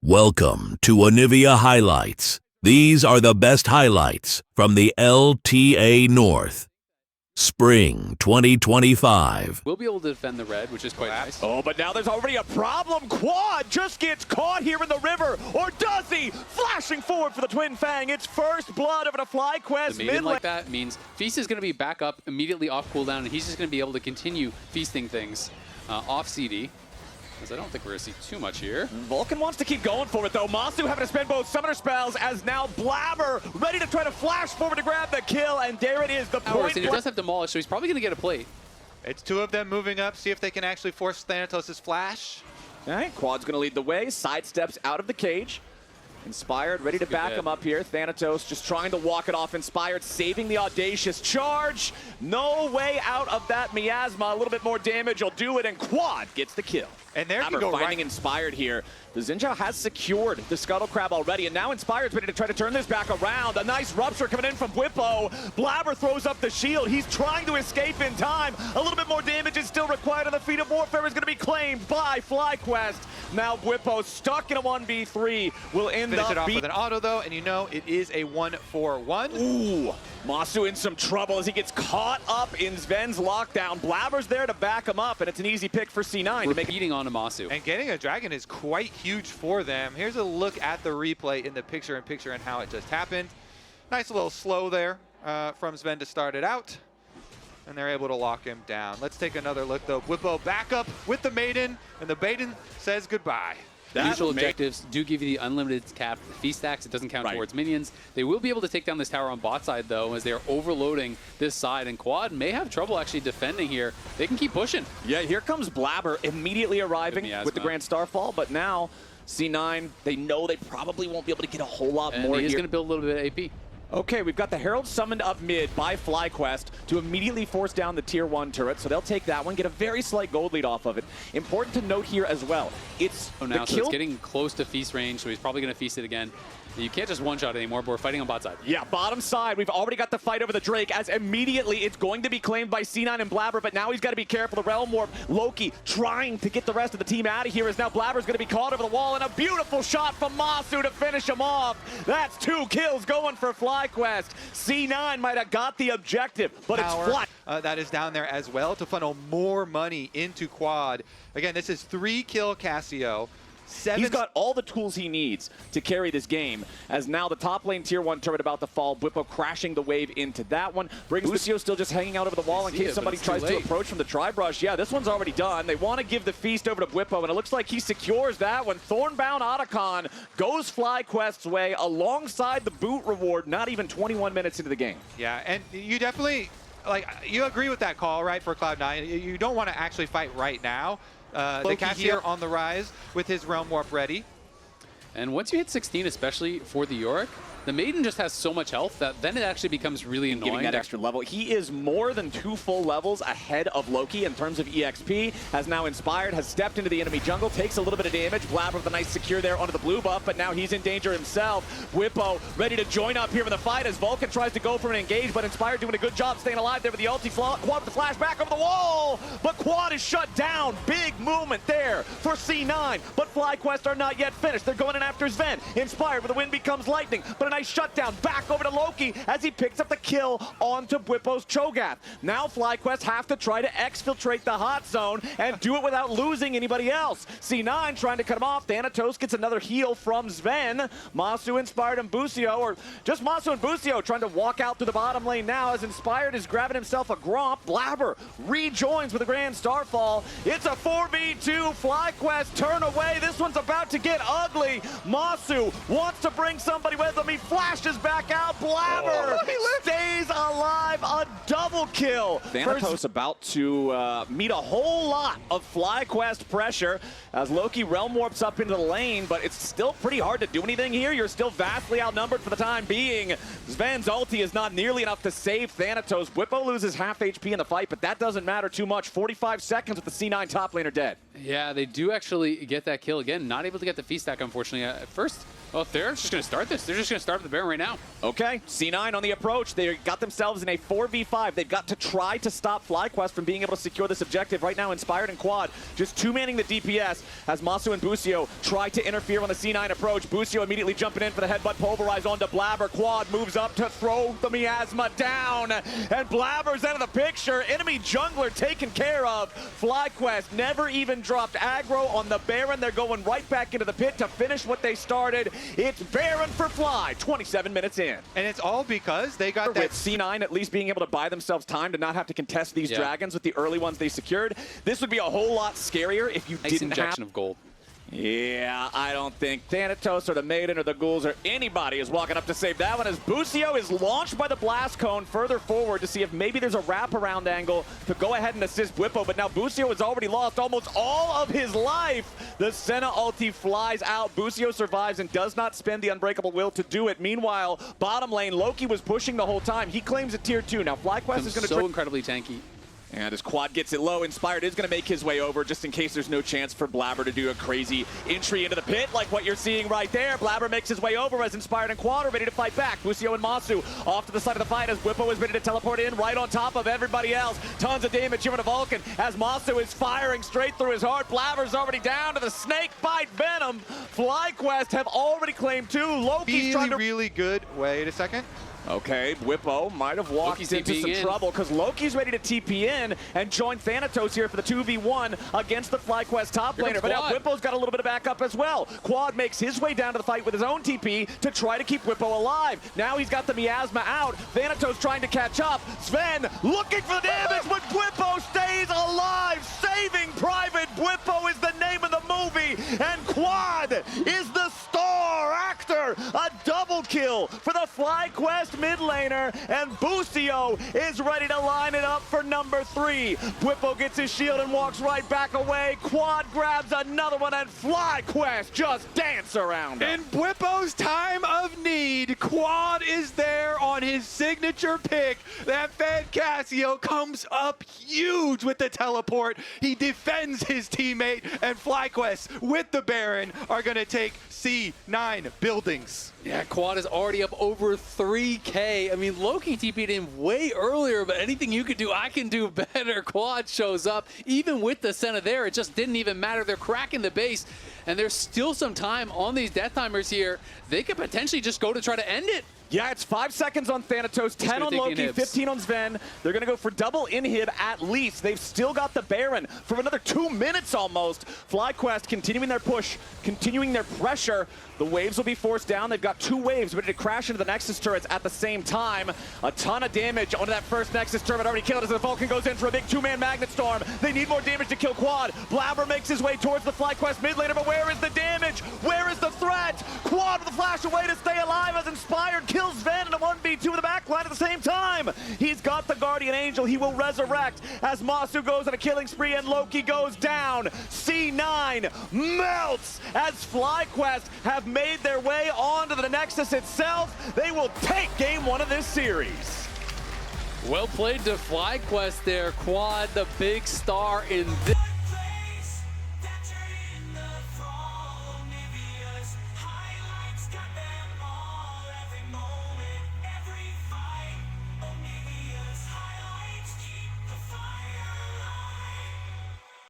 Welcome to Onivia Highlights. These are the best highlights from the LTA North. Spring 2025. We'll be able to defend the red, which is quite nice. Oh, but now there's already a problem. Quad just gets caught here in the river, or does he? Flashing forward for the Twin Fang. It's first blood over to FlyQuest. The maiden like that means Feast is going to be back up immediately off cooldown, and he's just going to be able to continue feasting things off CD. Because I don't think we're going to see too much here. Vulcan wants to keep going for it, though. Masu having to spend both summoner spells as now Blabber ready to try to flash forward to grab the kill, and there it is, the point. And he does have Demolish, so he's probably going to get a plate. It's two of them moving up, see if they can actually force Thanatos' flash. All right, Quad's going to lead the way, sidesteps out of the cage. Inspired, ready to back him up here. Thanatos just trying to walk it off. Inspired, saving the audacious charge. No way out of that miasma. A little bit more damage will do it, and Quad gets the kill. And there you go, finding right. Inspired here. The Xinjiao has secured the Scuttle Crab already, and now Inspired's ready to try to turn this back around. A nice rupture coming in from Whippo. Blabber throws up the shield. He's trying to escape in time. A little bit more damage is still required, and the feat of warfare is going to be claimed by FlyQuest. Now Whippo stuck in a 1v3 will end Finish up it off with an auto, though, and you know it is a 1-4-1. Ooh, Masu in some trouble as he gets caught up in Sven's lockdown. Blabber's there to back him up, and it's an easy pick for C9. We're beating on Masu. And getting a dragon is quite huge for them. Here's a look at the replay in the picture-in-picture and how it just happened. Nice little slow there from Sven to start it out. And they're able to lock him down. Let's take another look, though. Whippo back up with the Maiden, and the Maiden says goodbye. Usual objectives do give you the unlimited cap feast stacks. It doesn't count towards minions. They will be able to take down this tower on bot side, though, as they are overloading this side. And Quad may have trouble actually defending here. They can keep pushing. Yeah, here comes Blabber immediately arriving with the Grand Starfall, but now C9, they know they probably won't be able to get a whole lot more here. He's going to build a little bit of AP. Okay, we've got the Herald summoned up mid by FlyQuest to immediately force down the tier 1 turret, so they'll take that one, get a very slight gold lead off of it. Important to note here as well, it's so it's getting close to feast range, so he's probably going to feast it again. You can't just one-shot anymore, but we're fighting on bot side. Yeah, bottom side, we've already got the fight over the Drake, as immediately it's going to be claimed by C9 and Blabber, but now he's got to be careful. The Realm Warp, Loki trying to get the rest of the team out of here, as now Blabber's going to be caught over the wall, and a beautiful shot from Masu to finish him off. That's 2 kills going for FlyQuest. C9 might have got the objective, but it's Fly. That is down there as well to funnel more money into Quad. Again, this is 3-kill Cassio. He's got all the tools he needs to carry this game, as now the top lane tier 1 turret about to fall. Whippo crashing the wave into that one. Brings Lucio still just hanging out over the wall in case somebody tries to approach from the tri-brush. Yeah, this one's already done. They want to give the feast over to Whippo, and it looks like he secures that one. Thornbound Otacon goes FlyQuest's way alongside the boot reward, not even 21 minutes into the game. Yeah, and you definitely, you agree with that call, right, for Cloud9. You don't want to actually fight right now. The Cassio on the rise with his Realm Warp ready. And once you hit 16, especially for the Yorick, the Maiden just has so much health that then it actually becomes really annoying. Giving that extra level. He is more than 2 full levels ahead of Loki in terms of EXP. Has now Inspired, has stepped into the enemy jungle, takes a little bit of damage. Blabber with a nice secure there onto the blue buff, but now he's in danger himself. Whippo ready to join up here in the fight as Vulcan tries to go for an engage, but Inspired doing a good job staying alive there with the ulti. Quad with the flash back over the wall, but Quad is shut down. Big movement there for C9, but FlyQuest are not yet finished. They're going in after Sven. Inspired, but the wind becomes lightning, but a nice shutdown back over to Loki as he picks up the kill onto Whippo's Cho'Gath. Now FlyQuest have to try to exfiltrate the hot zone and do it without losing anybody else. C9 trying to cut him off. Thanatos gets another heal from Sven. Masu, Inspired, and Busio, or just Masu and Busio trying to walk out through the bottom lane now as Inspired is grabbing himself a Gromp. Blabber rejoins with a Grand Starfall. It's a 4v2. FlyQuest turn away. This one's about to get ugly. Masu wants to bring somebody with him. He flashes back out. Blabber stays alive. A double kill. Thanatos about to meet a whole lot of FlyQuest pressure as Loki Realm Warps up into the lane, but it's still pretty hard to do anything here. You're still vastly outnumbered for the time being. Sven's ulti is not nearly enough to save Thanatos. Whippo loses half HP in the fight, but that doesn't matter too much. 45 seconds with the C9 top laner dead. Yeah, they do actually get that kill again. Not able to get the feast stack, unfortunately. At first, oh, they're just going to start this. They're just going to start the Baron right now. Okay, C9 on the approach. They got themselves in a 4v5. They've got to try to stop FlyQuest from being able to secure this objective. Right now, Inspired and Quad just two-manning the DPS as Masu and Busio try to interfere on the C9 approach. Busio immediately jumping in for the headbutt pulverize onto Blabber. Quad moves up to throw the miasma down, and Blabber's out of the picture. Enemy jungler taken care of. FlyQuest never even dropped aggro on the Baron. They're going right back into the pit to finish what they started. It's Baron for Fly, 27 minutes in. And it's all because they got that... With C9 at least being able to buy themselves time to not have to contest these dragons with the early ones they secured. This would be a whole lot scarier if you nice didn't injection of gold. Yeah, I don't think Thanatos or the Maiden or the Ghouls or anybody is walking up to save that one as Busio is launched by the Blast Cone further forward to see if maybe there's a wraparound angle to go ahead and assist Bwipo, but now Busio has already lost almost all of his life. The Senna ulti flies out. Busio survives and does not spend the Unbreakable Will to do it. Meanwhile, bottom lane, Loki was pushing the whole time. He claims a tier 2. Now FlyQuest is going to... So incredibly tanky. And as Quad gets it low, Inspired is going to make his way over just in case there's no chance for Blabber to do a crazy entry into the pit like what you're seeing right there. Blabber makes his way over as Inspired and Quad are ready to fight back. Busio and Masu off to the side of the fight as Bwipo is ready to teleport in right on top of everybody else. Tons of damage here on the Vulcan as Masu is firing straight through his heart. Blabber's already down to the snake bite venom. FlyQuest have already claimed 2. Loki's trying to... Really good. Wait a second. Okay, Bwipo might have walked into some trouble because Loki's ready to TP in and join Thanatos here for the 2v1 against the FlyQuest top laner. But now Bwipo's got a little bit of backup as well. Quad makes his way down to the fight with his own TP to try to keep Bwipo alive. Now he's got the miasma out. Thanatos trying to catch up. Sven looking for the damage, but Bwipo stays alive. Saving Private Bwipo is the name of the movie, and Quad is the star actor. A double kill for the FlyQuest mid laner, and Busio is ready to line it up for number 3. Bwipo gets his shield and walks right back away. Quad grabs another one, and FlyQuest just dance around him. In Bwipo's time of need, Quad is there on his signature pick. That Fan Cassio comes up huge with the teleport. He defends his teammate, and FlyQuest with the Baron are going to take C9 buildings. Yeah, Quad is already up over 3K. I mean, Loki TP'd in way earlier, but anything you could do, I can do better. Quad shows up. Even with the Senna there, it just didn't even matter. They're cracking the base, and there's still some time on these death timers here. They could potentially just go to try to end it. Yeah, it's 5 seconds on Thanatos, 10 on Loki, 15 on Sven. They're going to go for double inhib at least. They've still got the Baron for another 2 minutes almost. FlyQuest continuing their push, continuing their pressure. The waves will be forced down. They've got 2 waves ready to crash into the Nexus turrets at the same time. A ton of damage onto that first Nexus turret already killed as the Vulcan goes in for a big 2-man Magnet Storm. They need more damage to kill Quad. Blabber makes his way towards the FlyQuest mid laner, but where is the damage? Where is the threat? Quad with a flash away to stay alive as Inspired kills Sven in a 1v2 in the backline at the same time. He's got the Guardian Angel. He will resurrect as Masu goes on a killing spree and Loki goes down. C9 melts as FlyQuest have made their way onto the Nexus itself. They will take game 1 of this series. Well played to FlyQuest there. Quad, the big star in this.